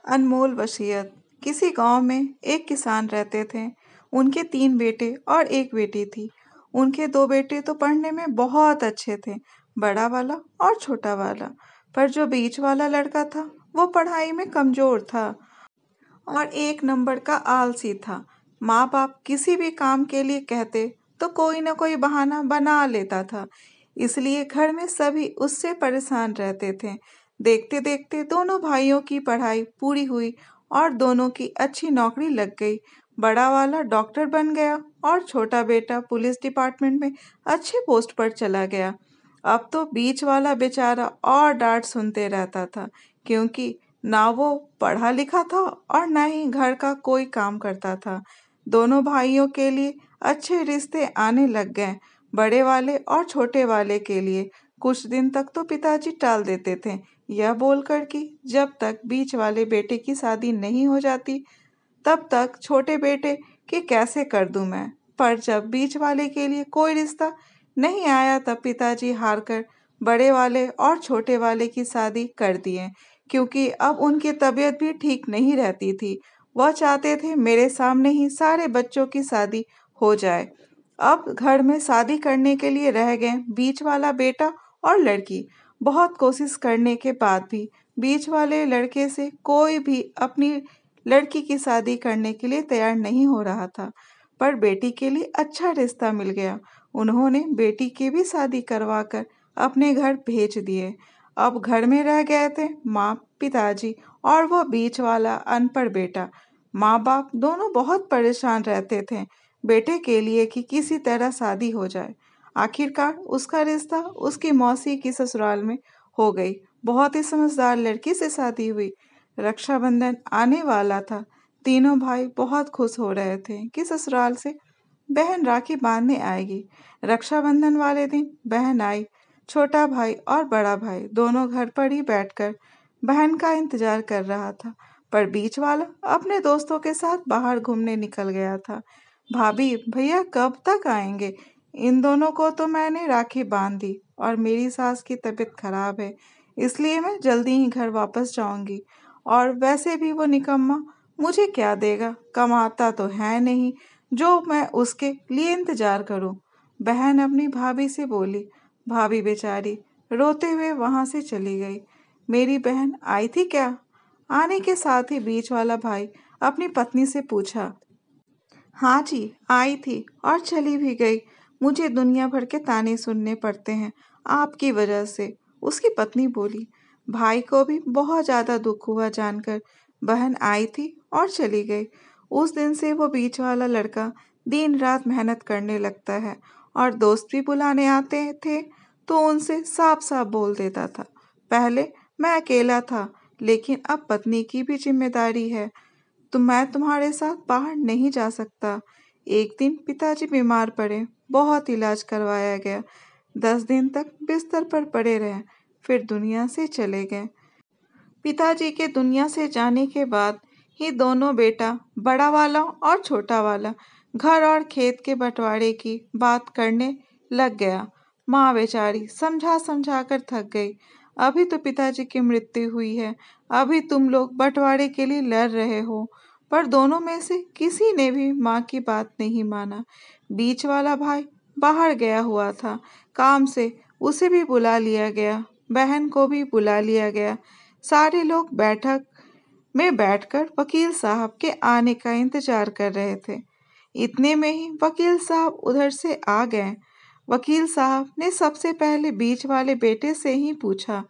अनमोल वसीयत। किसी गांव में एक किसान रहते थे। उनके 3 बेटे और एक बेटी थी। उनके 2 बेटे तो पढ़ने में बहुत अच्छे थे, बड़ा वाला और छोटा वाला। पर जो बीच वाला लड़का था वो पढ़ाई में कमजोर था और 1 नंबर का आलसी था। माँ बाप किसी भी काम के लिए कहते तो कोई ना कोई बहाना बना लेता था। इसलिए घर में सभी उससे परेशान रहते थे। देखते देखते दोनों भाइयों की पढ़ाई पूरी हुई और दोनों की अच्छी नौकरी लग गई। बड़ा वाला डॉक्टर बन गया और छोटा बेटा पुलिस डिपार्टमेंट में अच्छे पोस्ट पर चला गया। अब तो बीच वाला बेचारा और डांट सुनते रहता था, क्योंकि ना वो पढ़ा लिखा था और ना ही घर का कोई काम करता था। दोनों भाइयों के लिए अच्छे रिश्ते आने लग गए, बड़े वाले और छोटे वाले के लिए। कुछ दिन तक तो पिताजी टाल देते थे, यह बोलकर कि जब तक बीच वाले बेटे की शादी नहीं हो जाती तब तक छोटे बेटे की कैसे कर दूं मैं। पर जब बीच वाले के लिए कोई रिश्ता नहीं आया तब पिताजी हार कर बड़े वाले और छोटे वाले की शादी कर दिए, क्योंकि अब उनकी तबीयत भी ठीक नहीं रहती थी। वह चाहते थे मेरे सामने ही सारे बच्चों की शादी हो जाए। अब घर में शादी करने के लिए रह गए बीच वाला बेटा और लड़की। बहुत कोशिश करने के बाद भी बीच वाले लड़के से कोई भी अपनी लड़की की शादी करने के लिए तैयार नहीं हो रहा था। पर बेटी के लिए अच्छा रिश्ता मिल गया। उन्होंने बेटी की भी शादी करवाकर अपने घर भेज दिए। अब घर में रह गए थे माँ, पिताजी और वो बीच वाला अनपढ़ बेटा। माँ बाप दोनों बहुत परेशान रहते थे बेटे के लिए कि किसी तरह शादी हो जाए। आखिरकार उसका रिश्ता उसकी मौसी की ससुराल में हो गई। बहुत ही समझदार लड़की से शादी हुई। रक्षाबंधन आने वाला था। तीनों भाई बहुत खुश हो रहे थे कि ससुराल से बहन राखी बांधने आएगी। रक्षाबंधन वाले दिन बहन आई। छोटा भाई और बड़ा भाई दोनों घर पर ही बैठकर बहन का इंतजार कर रहा था। पर बीच वाला अपने दोस्तों के साथ बाहर घूमने निकल गया था। भाभी भैया कब तक आएंगे? इन दोनों को तो मैंने राखी बांध दी और मेरी सास की तबीयत खराब है, इसलिए मैं जल्दी ही घर वापस जाऊंगी। और वैसे भी वो निकम्मा मुझे क्या देगा, कमाता तो है नहीं जो मैं उसके लिए इंतजार करूं। बहन अपनी भाभी से बोली। भाभी बेचारी रोते हुए वहां से चली गई। मेरी बहन आई थी क्या? आने के साथ ही बीच वाला भाई अपनी पत्नी से पूछा। हाँ जी, आई थी और चली भी गई। मुझे दुनिया भर के ताने सुनने पड़ते हैं आपकी वजह से, उसकी पत्नी बोली। भाई को भी बहुत ज्यादा दुख हुआ जानकर। बहन आई थी और चली गई। उस दिन से वो बीच वाला लड़का दिन रात मेहनत करने लगता है और दोस्त भी बुलाने आते थे तो उनसे साफ साफ बोल देता था। पहले मैं अकेला था, लेकिन अब पत्नी की भी जिम्मेदारी है तो मैं तुम्हारे साथ बाहर नहीं जा सकता। एक दिन पिताजी बीमार पड़े, बहुत इलाज करवाया गया। 10 दिन तक बिस्तर पर पड़े रहे, फिर दुनिया से चले गए। पिताजी के दुनिया से जाने के बाद ही दोनों बेटा, बड़ा वाला और छोटा वाला, घर और खेत के बंटवारे की बात करने लग गया। माँ बेचारी समझा समझा कर थक गई। अभी तो पिताजी की मृत्यु हुई है, अभी तुम लोग बंटवारे के लिए लड़ रहे हो। पर दोनों में से किसी ने भी माँ की बात नहीं माना। बीच वाला भाई बाहर गया हुआ था काम से, उसे भी बुला लिया गया। बहन को भी बुला लिया गया। सारे लोग बैठक में बैठकर वकील साहब के आने का इंतजार कर रहे थे। इतने में ही वकील साहब उधर से आ गए। वकील साहब ने सबसे पहले बीच वाले बेटे से ही पूछा,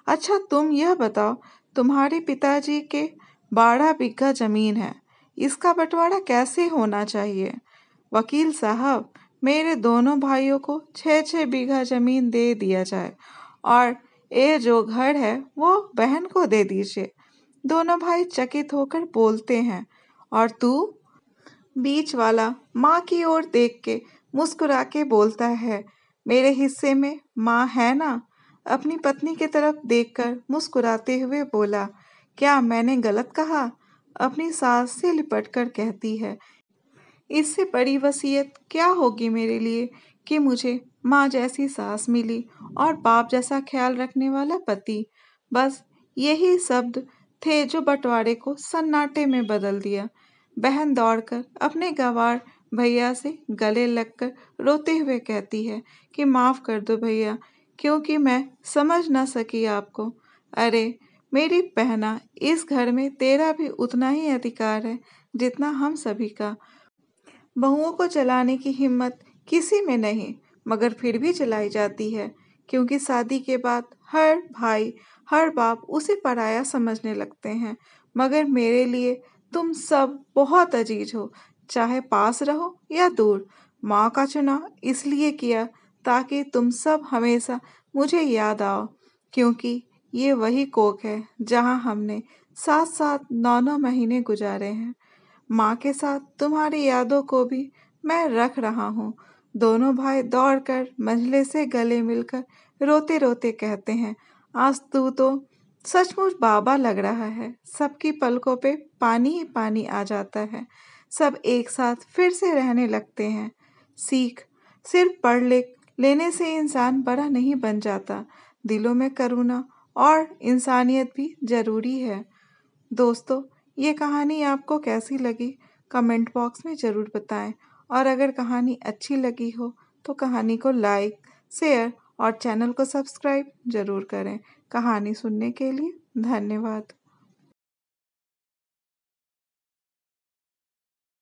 अच्छा तुम यह बताओ, तुम्हारे पिताजी के 12 बीघा जमीन है, इसका बंटवारा कैसे होना चाहिए? वकील साहब, मेरे दोनों भाइयों को 6-6 बीघा जमीन दे दिया जाए और ये जो घर है वो बहन को दे दीजिए। दोनों भाई चकित होकर बोलते हैं। और तू? बीच वाला माँ की ओर देख के मुस्कुरा के बोलता है, मेरे हिस्से में माँ है ना? अपनी पत्नी की तरफ देखकर मुस्कुराते हुए बोला, क्या मैंने गलत कहा? अपनी सास से लिपट कर कहती है, इससे बड़ी वसीयत क्या होगी मेरे लिए कि मुझे माँ जैसी सास मिली और बाप जैसा ख्याल रखने वाला पति। बस यही शब्द थे जो बंटवारे को सन्नाटे में बदल दिया। बहन दौड़कर अपने गंवार भैया से गले लगकर रोते हुए कहती है कि माफ कर दो भैया, क्योंकि मैं समझ ना सकी आपको। अरे मेरी बहना, इस घर में तेरा भी उतना ही अधिकार है जितना हम सभी का। बहुओं को चलाने की हिम्मत किसी में नहीं, मगर फिर भी चलाई जाती है, क्योंकि शादी के बाद हर भाई हर बाप उसे पराया समझने लगते हैं। मगर मेरे लिए तुम सब बहुत अजीज हो, चाहे पास रहो या दूर। माँ का चुनाव इसलिए किया ताकि तुम सब हमेशा मुझे याद आओ, क्योंकि ये वही कोख है जहाँ हमने साथ साथ 9 महीने गुजारे हैं। माँ के साथ तुम्हारी यादों को भी मैं रख रहा हूँ। दोनों भाई दौड़कर मंझले से गले मिलकर रोते रोते कहते हैं, आज तू तो सचमुच बाबा लग रहा है। सबकी पलकों पे पानी ही पानी आ जाता है। सब एक साथ फिर से रहने लगते हैं। सीख, सिर्फ पढ़ लिख लेने से इंसान बड़ा नहीं बन जाता। दिलों में करुणा और इंसानियत भी जरूरी है। दोस्तों, ये कहानी आपको कैसी लगी? कमेंट बॉक्स में ज़रूर बताएं। और अगर कहानी अच्छी लगी हो तो कहानी को लाइक, शेयर और चैनल को सब्सक्राइब ज़रूर करें। कहानी सुनने के लिए धन्यवाद।